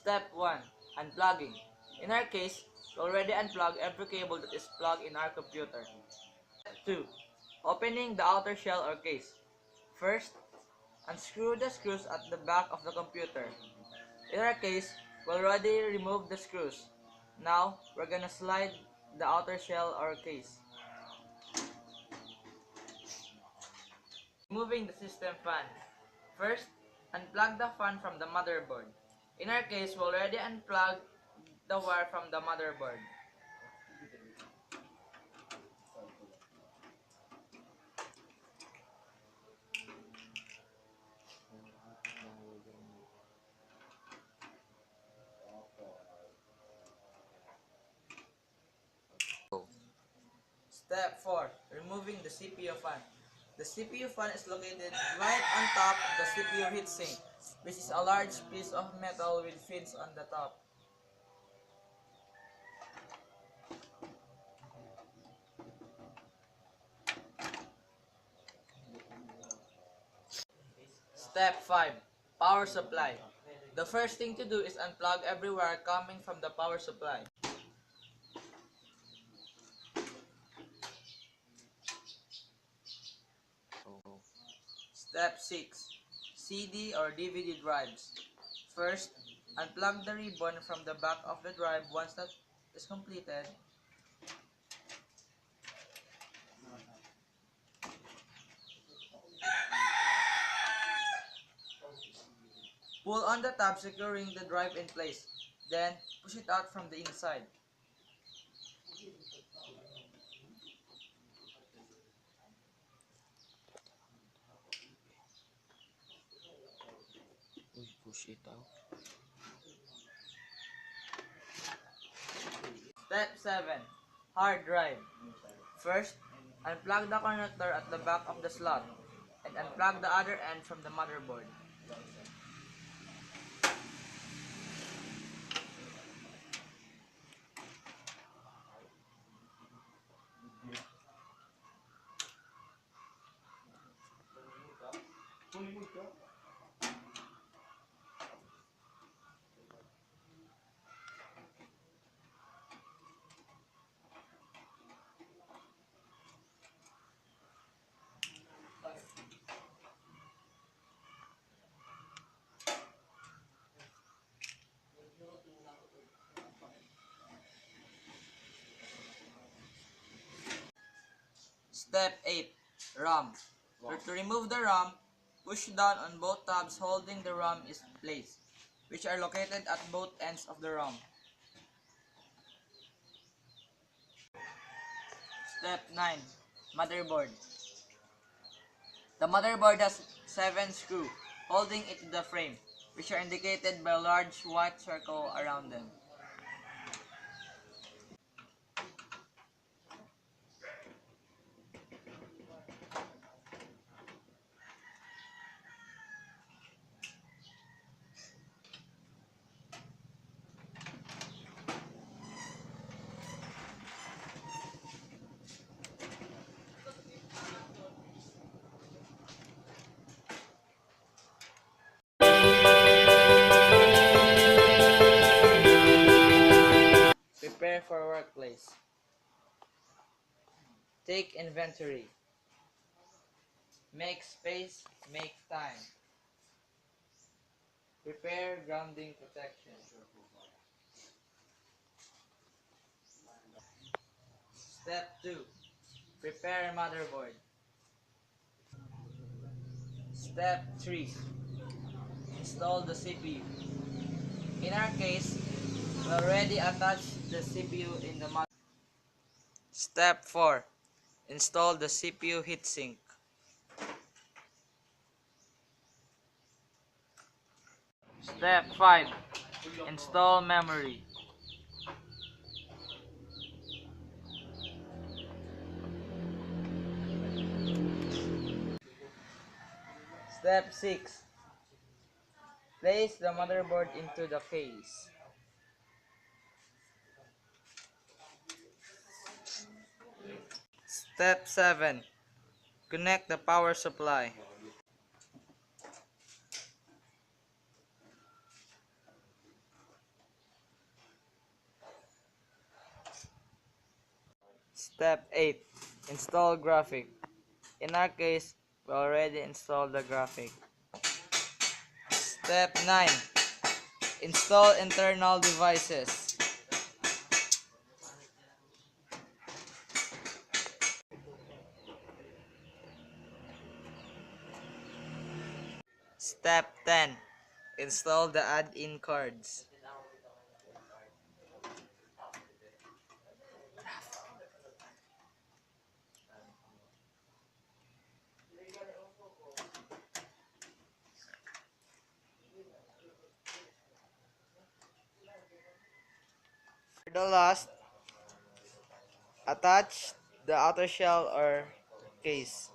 Step 1. Unplugging. In our case, we already unplugged every cable that is plugged in our computer. Step 2. Opening the outer shell or case. First, unscrew the screws at the back of the computer. In our case, we already removed the screws. Now, we're gonna slide the outer shell or case. Removing the system fan. First, unplug the fan from the motherboard. In our case, we already unplugged the wire from the motherboard. Step 4. Removing the CPU fan. The CPU fan is located right on top of the CPU heatsink, which is a large piece of metal with fins on the top. Step 5. Power supply. The first thing to do is unplug every wire coming from the power supply. Step 6. CD or DVD drives. First, unplug the ribbon from the back of the drive. Once that is completed, pull on the tab securing the drive in place. Then, push it out from the inside. Push it out. Step 7. Hard drive. First, unplug the connector at the back of the slot and unplug the other end from the motherboard. Step 8. RAM. To remove the RAM, push down on both tabs holding the RAM in place, which are located at both ends of the RAM. Step 9. Motherboard. The motherboard has 7 screws holding it to the frame, which are indicated by a large white circle around them. Prepare for workplace. Take inventory. Make space, make time. Prepare grounding protection. Step 2. Prepare motherboard. Step 3. Install the CPU. In our case, we already attached the CPU in the motherboard. Step 4. Install the CPU heatsink. Step 5. Install memory. Step 6. Place the motherboard into the case. Step 7. Connect the power supply. Step 8. Install graphic. In our case, we already installed the graphic. Step 9. Install internal devices. Step 10. Install the add-in cards. For the last, attach the outer shell or case.